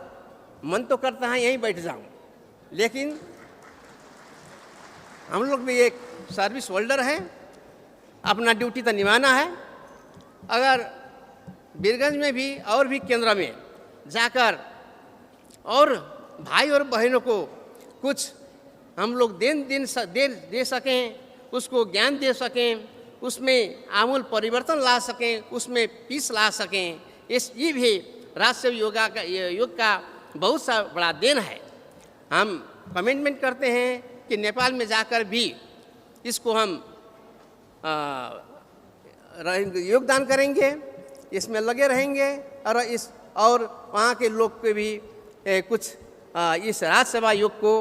मन तो करता है यहीं बैठ जाऊँ, लेकिन हम लोग भी एक सर्विस होल्डर हैं, अपना ड्यूटी तो निभाना है। अगर बीरगंज में भी और भी केंद्र में जाकर और भाई और बहनों को कुछ हम लोग दे सकें, उसको ज्ञान दे सकें, उसमें आमूल परिवर्तन ला सकें, उसमें पीस ला सकें, ये भी राजसेवा योग का बहुत सा बड़ा देन है। हम कमिटमेंट करते हैं कि नेपाल में जाकर भी इसको हम योगदान करेंगे, इसमें लगे रहेंगे और वहाँ के लोग पे भी कुछ इस राज सेवा योग को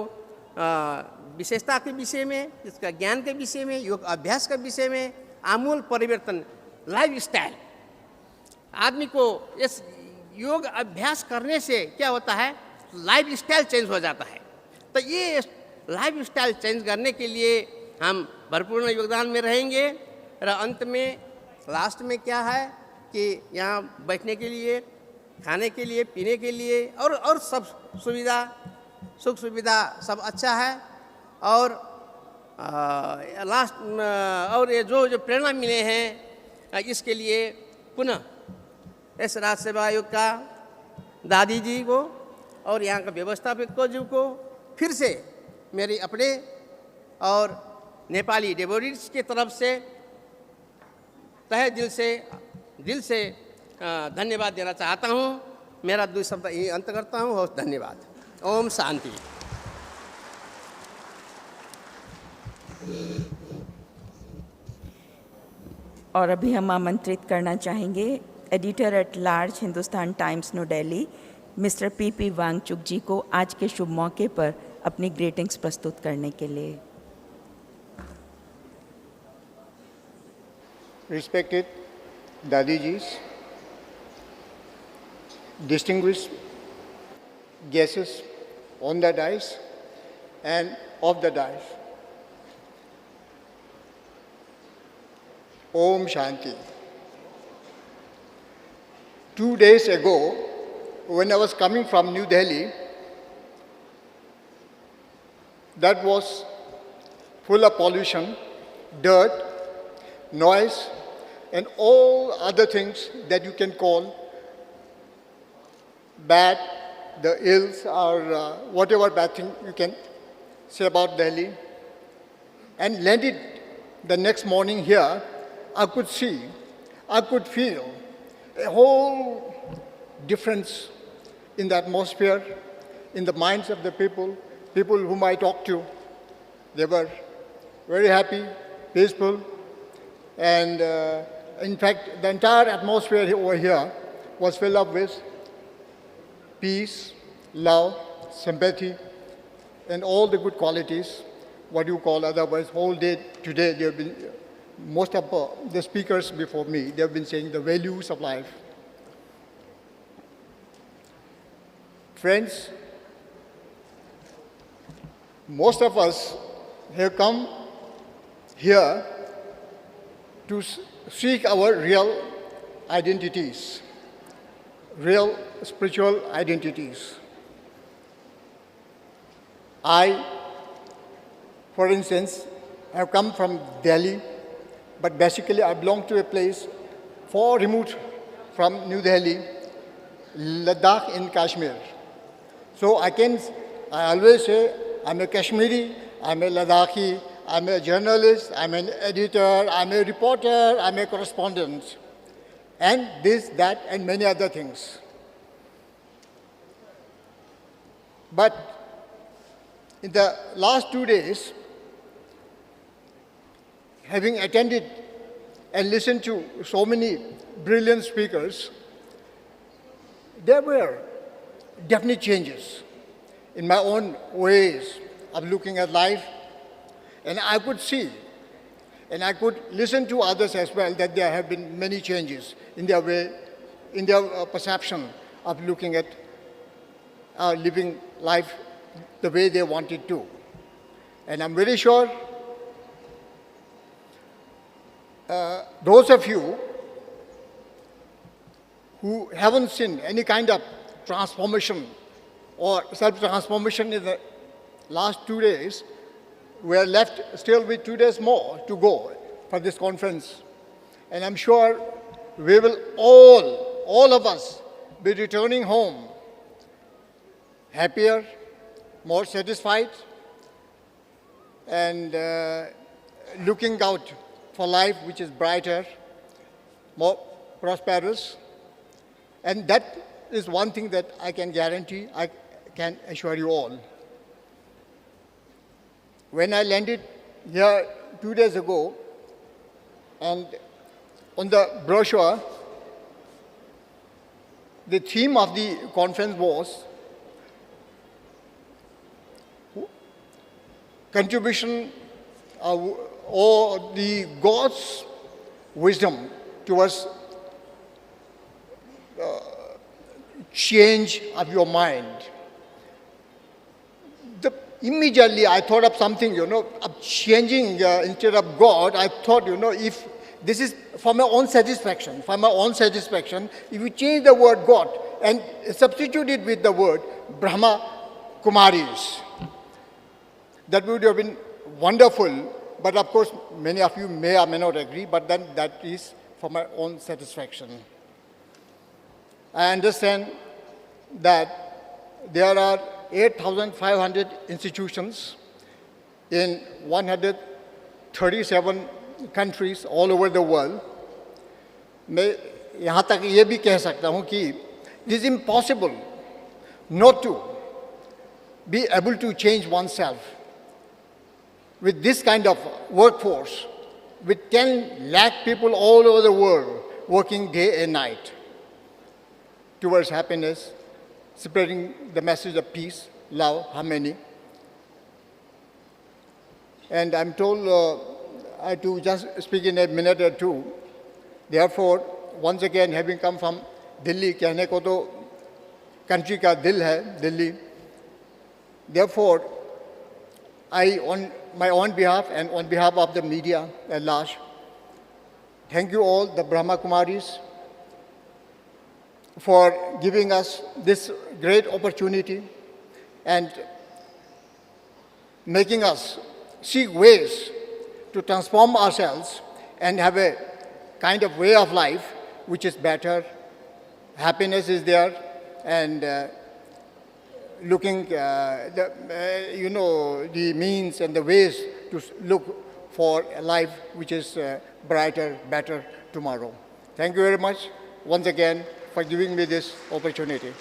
विशेषता के विषय में, इसका ज्ञान के विषय में, योग अभ्यास के विषय में आमूल परिवर्तन, लाइफ स्टाइल। आदमी को इस योग अभ्यास करने से क्या होता है, लाइफ स्टाइल चेंज हो जाता है। तो ये लाइफ स्टाइल चेंज करने के लिए हम भरपूर योगदान में रहेंगे। और अंत में लास्ट में क्या है कि यहाँ बैठने के लिए, खाने के लिए, पीने के लिए और सब सुविधा, सुख सुविधा सब अच्छा है। और लास्ट और ये जो प्रेरणा मिले हैं, इसके लिए पुनः इस राज्य सेवा आयोग का दादी जी को और यहाँ का व्यवस्थापक जी को फिर से मेरी अपने और नेपाली डेवोटीज की तरफ से तहे दिल से धन्यवाद देना चाहता हूँ। मेरा 2 शब्द यही अंत करता हूँ और धन्यवाद। ओम शांति। और अभी हम आमंत्रित करना चाहेंगे editor at large Hindustan Times New Delhi mister P Wangchuk ji को आज के शुभ मौके पर अपनी ग्रीटिंग्स प्रस्तुत करने के लिए। Respected Dadijis, distinguished guests on the dais and off the dais, Om Shanti. 2 days ago, when I was coming from New Delhi, that was full of pollution, dirt, noise, and all other things that you can call bad, the ills or whatever bad thing you can say about Delhi. And landed the next morning here, I could see, I could feel a whole difference in the atmosphere, in the minds of the people whom I talked to. They were very happy, peaceful, and in fact, the entire atmosphere over here was filled up with peace, love, sympathy, and all the good qualities, what you call otherwise. Whole day today, there have been, most of the speakers before me, they have been saying the values of life. Friends, most of us have come here to seek our real identities, real spiritual identities. I, for instance, have come from Delhi, but basically I belong to a place far removed from New Delhi, Ladakh in Kashmir. So I always say I'm a Kashmiri, I'm a Ladakhi, I'm a journalist, I'm an editor, I'm a reporter, I'm a correspondent, and this, that, and many other things. But in the last 2 days, having attended and listened to so many brilliant speakers, there were definite changes in my own ways of looking at life. And I could see, and I could listen to others as well, that there have been many changes in their way, in their perception of looking at living life the way they wanted to. And I'm very sure those of you who haven't seen any kind of transformation or self-transformation in the last 2 days, we are left still with 2 days more to go for this conference. And I'm sure we will all of us, be returning home happier, more satisfied, and looking out for life which is brighter, more prosperous. And that is one thing that I can guarantee, I can assure you all. When I landed here 2 days ago, and on the brochure, the theme of the conference was contribution or the God's wisdom towards change of your mind. Immediately I thought of something, of changing instead of God. I thought, if this is for my own satisfaction, if you change the word God and substitute it with the word Brahma Kumaris, that would have been wonderful. But of course, many of you may or may not agree, but then that is for my own satisfaction. I understand that there are 8,500 institutions in 137 countries all over the world. मैं यहाँ तक ये भी कह सकता हूँ कि it is impossible not to be able to change oneself with this kind of workforce, with 10 lakh people all over the world working day and night towards happiness, spreading the message of peace, love, harmony. And I'm told I have to just speak in a minute or two. Therefore, once again, having come from Delhi, कहने को तो country का दिल है, Delhi. Therefore, I, on my own behalf and on behalf of the media at large, thank you all, the Brahma Kumaris, for giving us this great opportunity and making us seek ways to transform ourselves and have a kind of way of life which is better. Happiness is there, and looking, the means and the ways to look for a life which is brighter, better tomorrow. Thank you very much once again for giving me this opportunity.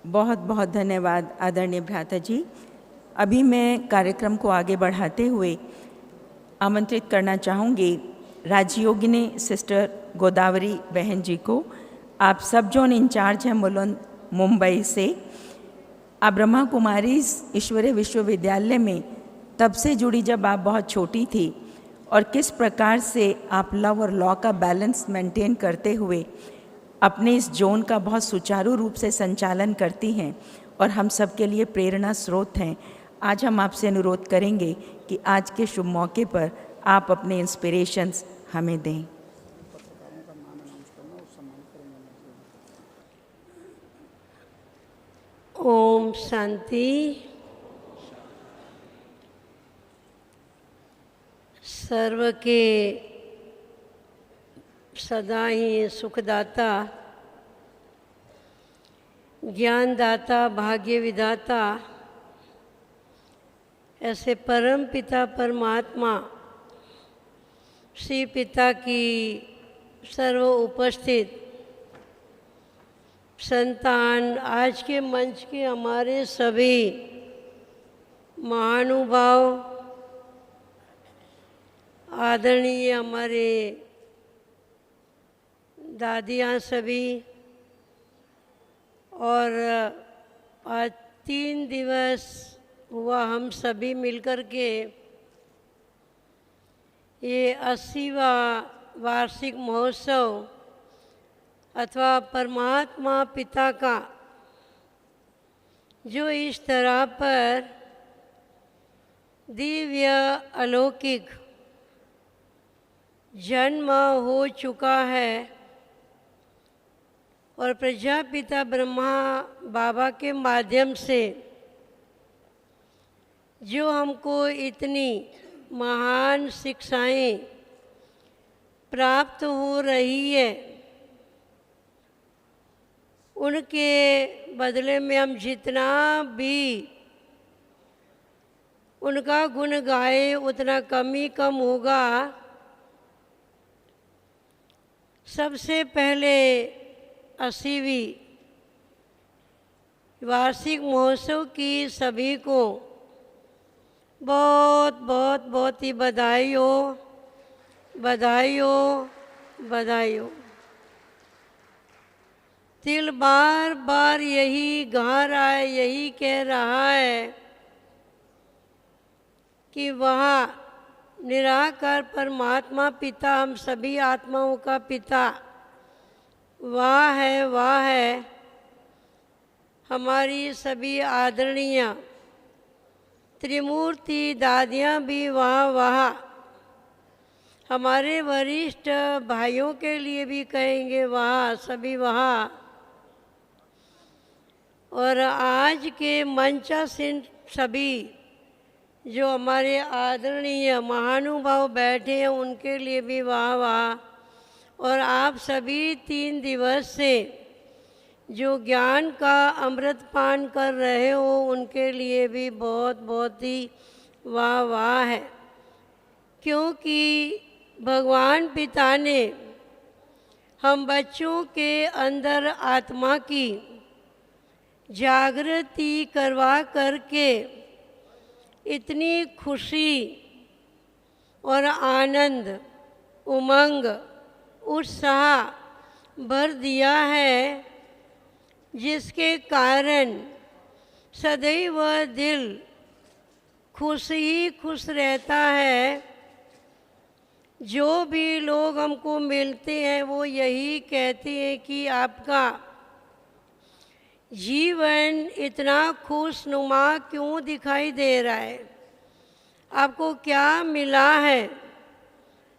बहुत बहुत धन्यवाद आदरणीय भ्राता जी। अभी मैं कार्यक्रम को आगे बढ़ाते हुए आमंत्रित करना चाहूँगी राजयोगिनी सिस्टर गोदावरी बहन जी को। आप सब जोन इंचार्ज हैं मुंबई से। आप ब्रह्मा कुमारी ईश्वरीय विश्वविद्यालय में तब से जुड़ी जब आप बहुत छोटी थी, और किस प्रकार से आप लव और लॉ का बैलेंस मेंटेन करते हुए अपने इस जोन का बहुत सुचारू रूप से संचालन करती हैं और हम सब के लिए प्रेरणा स्रोत हैं। आज हम आपसे अनुरोध करेंगे कि आज के शुभ मौके पर आप अपने इंस्पिरेशंस हमें दें। ओम शांति। सर्व के सदा ही सुखदाता, ज्ञानदाता, भाग्य विधाता, ऐसे परम पिता परमात्मा श्री पिता की सर्व उपस्थित संतान, आज के मंच के हमारे सभी महानुभाव, आदरणीय हमारे दादियाँ सभी, और आज 3 दिवस हुआ हम सभी मिलकर के ये 80वां वार्षिक महोत्सव अथवा परमात्मा पिता का जो इस तरह पर दिव्य अलौकिक जन्म हो चुका है, और प्रजापिता ब्रह्मा बाबा के माध्यम से जो हमको इतनी महान शिक्षाएं प्राप्त हो रही है, उनके बदले में हम जितना भी उनका गुण गाए उतना कम ही कम होगा। सबसे पहले 80वीं वार्षिक महोत्सव की सभी को बहुत बहुत बहुत ही बधाई हो, बधाई हो, बधाई हो। दिल बार बार यही गा रहा है, यही कह रहा है कि वहाँ निराकार परमात्मा पिता, हम सभी आत्माओं का पिता वाह है। हमारी सभी आदरणीय त्रिमूर्ति दादियाँ भी वाह। हमारे वरिष्ठ भाइयों के लिए भी कहेंगे वाह, सभी वाह। और आज के मंचासीन सभी जो हमारे आदरणीय महानुभाव बैठे हैं उनके लिए भी वाह। और आप सभी 3 दिवस से जो ज्ञान का अमृत पान कर रहे हो उनके लिए भी बहुत बहुत ही वाह है। क्योंकि भगवान पिता ने हम बच्चों के अंदर आत्मा की जागृति करवा करके इतनी खुशी और आनंद, उमंग, उत्साह भर दिया है, जिसके कारण सदैव दिल खुश ही खुश रहता है। जो भी लोग हमको मिलते हैं वो यही कहते हैं कि आपका जीवन इतना खुशनुमा क्यों दिखाई दे रहा है, आपको क्या मिला है।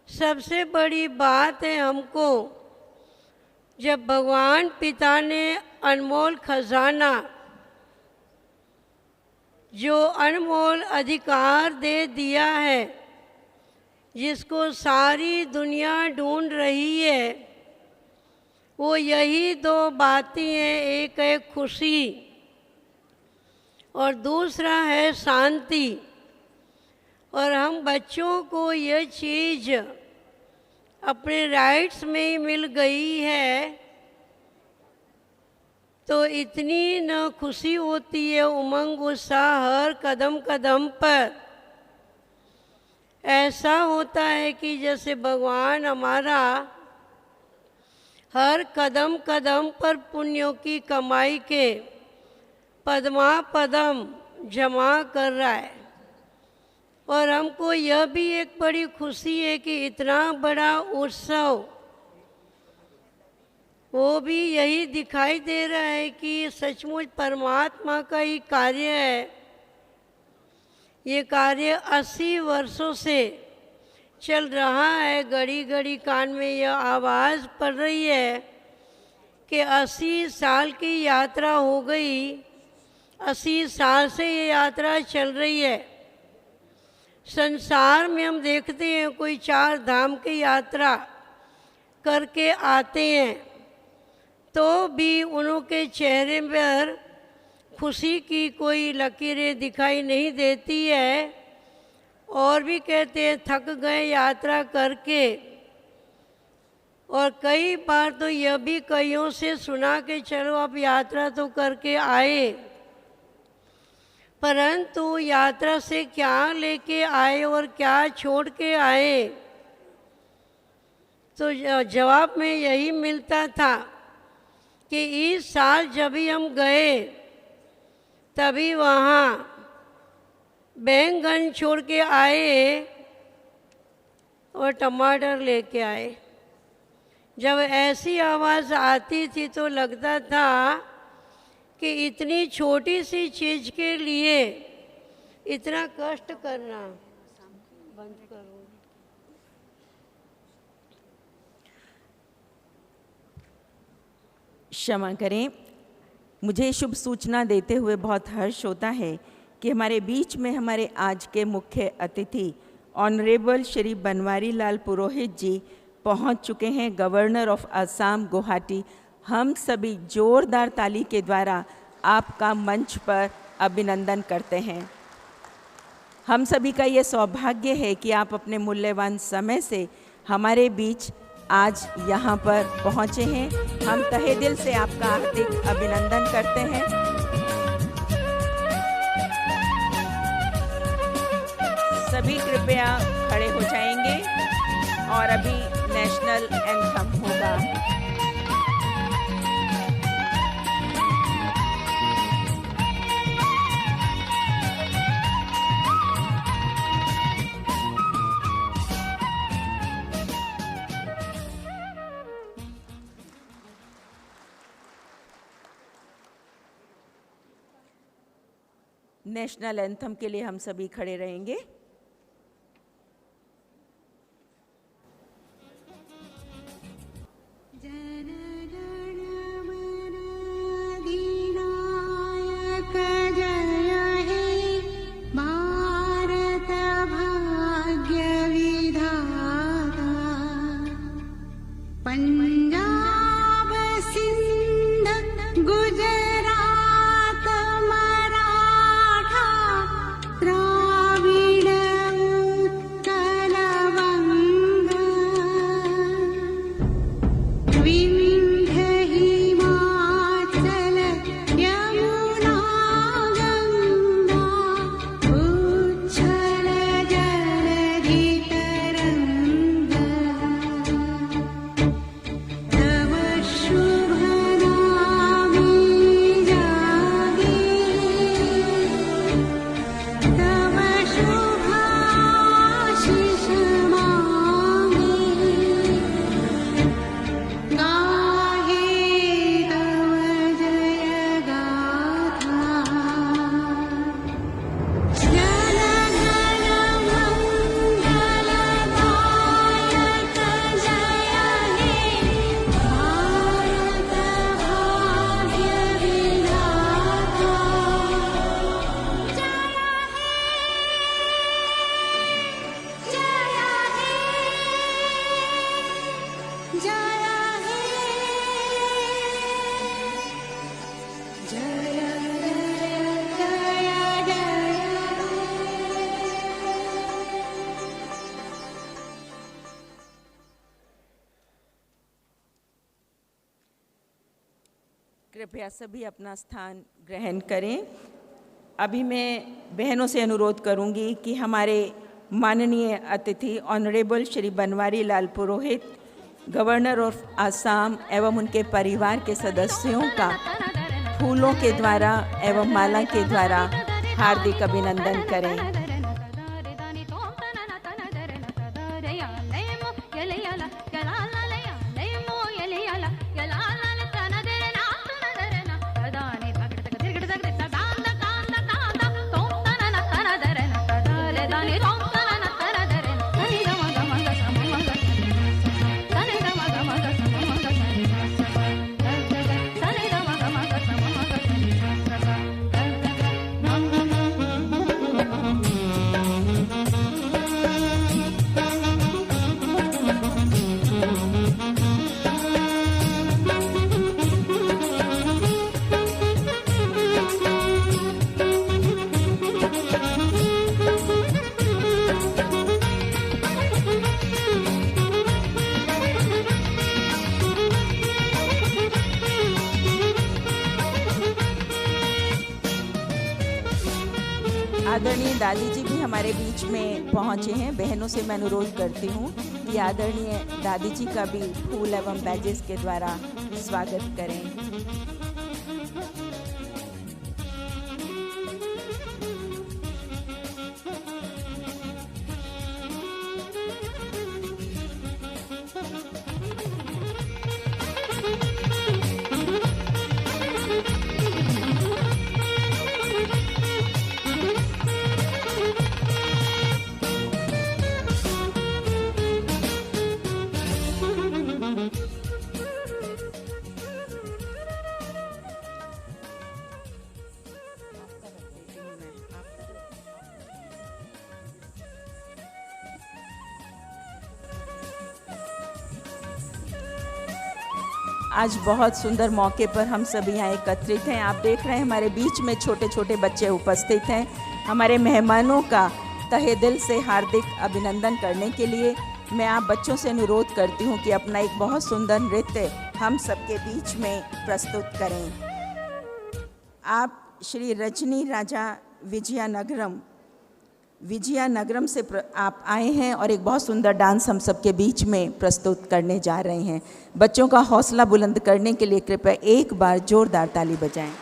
सबसे बड़ी बात है हमको जब भगवान पिता ने अनमोल खजाना, जो अनमोल अधिकार दे दिया है, जिसको सारी दुनिया ढूंढ रही है, वो यही 2 बातें हैं। एक है खुशी और दूसरा है शांति। और हम बच्चों को यह चीज़ अपने राइट्स में ही मिल गई है, तो इतनी न खुशी होती है, उमंग उत्साह हर कदम कदम पर। ऐसा होता है कि जैसे भगवान हमारा हर कदम कदम पर पुण्यों की कमाई के पदमा पदम जमा कर रहा है। और हमको यह भी एक बड़ी खुशी है कि इतना बड़ा उत्सव वो भी यही दिखाई दे रहा है कि सचमुच परमात्मा का ही कार्य है। ये कार्य 80 वर्षों से चल रहा है। घड़ी घड़ी कान में यह आवाज़ पड़ रही है कि 80 साल की यात्रा हो गई। 80 साल से ये यात्रा चल रही है। संसार में हम देखते हैं कोई 4 धाम की यात्रा करके आते हैं तो भी उनके चेहरे पर खुशी की कोई लकीरें दिखाई नहीं देती है। और भी कहते हैं थक गए यात्रा करके। और कई बार तो यह भी कईयों से सुना कि चलो अब यात्रा तो करके आए, परंतु यात्रा से क्या लेके आए और क्या छोड़ के आए। तो जवाब में यही मिलता था कि इस साल जब भी हम गए तभी वहाँ बैंगन छोड़ के आए और टमाटर लेके आए। जब ऐसी आवाज़ आती थी तो लगता था कि इतनी छोटी सी चीज़ के लिए इतना कष्ट करना। बंद करो। क्षमा करें, मुझे शुभ सूचना देते हुए बहुत हर्ष होता है कि हमारे बीच में हमारे आज के मुख्य अतिथि ऑनरेबल श्री बनवारी लाल पुरोहित जी पहुंच चुके हैं, गवर्नर ऑफ असम गुवाहाटी। हम सभी जोरदार ताली के द्वारा आपका मंच पर अभिनंदन करते हैं। हम सभी का ये सौभाग्य है कि आप अपने मूल्यवान समय से हमारे बीच आज यहाँ पर पहुँचे हैं। हम तहे दिल से आपका हार्दिक अभिनंदन करते हैं। सभी कृपया खड़े हो जाएंगे और अभी नेशनल एंथम होगा। नेशनल एंथम के लिए हम सभी खड़े रहेंगे। पंजाब सिंध गुजरात मराठा द्राविड़ उत्कल वंग विंध्य हिमाचल यमुना गंगा उच्छल जलधि तरंग तव शुभ नामे जागे तव शुभ आशीष मांगे गाहे तव जय गाथा जन गण मंगलदायक जय हे भारत भाग्य विधाता जय हे जय हे जय जय कृपया सभी अपना स्थान ग्रहण करें। अभी मैं बहनों से अनुरोध करूंगी कि हमारे माननीय अतिथि honourable Shri Banwari Lal Purohit, governor of Assam एवं उनके परिवार के सदस्यों का फूलों के द्वारा एवं माला के द्वारा हार्दिक अभिनंदन करें। आदरणीय दादी जी भी हमारे बीच में पहुंचे हैं। बहनों से मैं अनुरोध करती हूं कि आदरणीय दादी जी का भी फूल एवं बैजेस के द्वारा स्वागत करें। आज बहुत सुंदर मौके पर हम सभी यहाँ एकत्रित हैं। आप देख रहे हैं हमारे बीच में छोटे छोटे बच्चे उपस्थित हैं। हमारे मेहमानों का तहे दिल से हार्दिक अभिनंदन करने के लिए मैं आप बच्चों से अनुरोध करती हूँ कि अपना एक बहुत सुंदर नृत्य हम सबके बीच में प्रस्तुत करें। आप श्री रजनी राजा विजयानगरम से आप आए हैं और एक बहुत सुंदर डांस हम सबके बीच में प्रस्तुत करने जा रहे हैं। बच्चों का हौसला बुलंद करने के लिए कृपया एक बार जोरदार ताली बजाएं।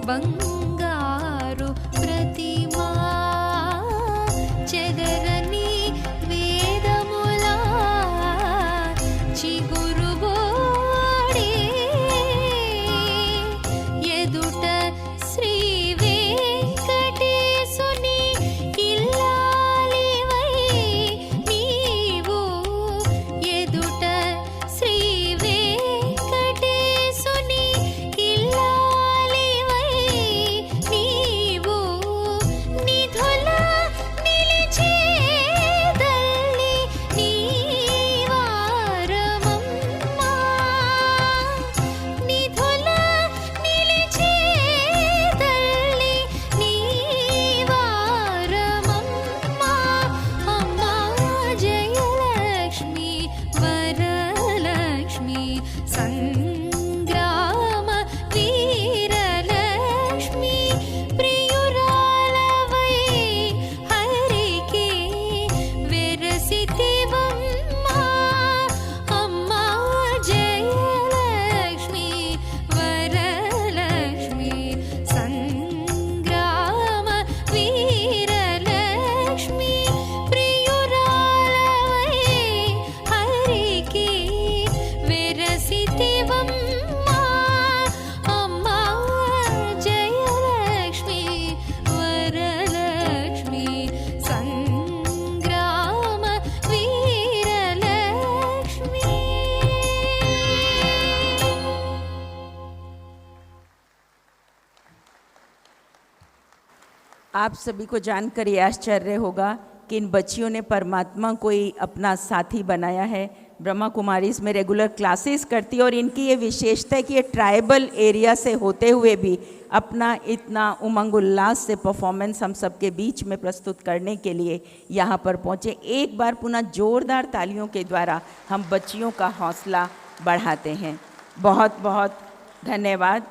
బంగారు ప్రతిమా చెదరని వేదములా చిగురుబోడే ఎదుట శ్రీ వెంకటేశుని ఇల్లాలివై నీవు ఎదుట శ్రీ వెంకటేశుని ఇల్లాలివై నీవు నిధుల నిలిచేదల్లి నీవారమమ్మా నిధుల నిలిచేదల్లి నీవారమమ్మా అమ్మా జయలక్ష్మి వరలక్ష్మి సంగ్రామ వీరలక్ష్మి ప్రియురాలవై హరికి వెరసితివమ్మా అమ్మా జయలక్ష్మి వరలక్ష్మి సంగ్రామ వీరలక్ష్మి ప్రియురాలవై హరికి వెరసితివమ్మా అమ్మా జయలక్ష్మి వరలక్ష్మి సంగ్రామ వీరలక్ష్మి आप सभी को जानकर ये आश्चर्य होगा कि इन बच्चियों ने परमात्मा को ही अपना साथी बनाया है। ब्रह्मा कुमारी इसमें रेगुलर क्लासेस करती है और इनकी ये विशेषता है कि ये ट्राइबल एरिया से होते हुए भी अपना इतना उमंग उल्लास से परफॉर्मेंस हम सबके बीच में प्रस्तुत करने के लिए यहाँ पर पहुँचे। एक बार पुनः जोरदार तालियों के द्वारा हम बच्चियों का हौसला बढ़ाते हैं। बहुत बहुत धन्यवाद।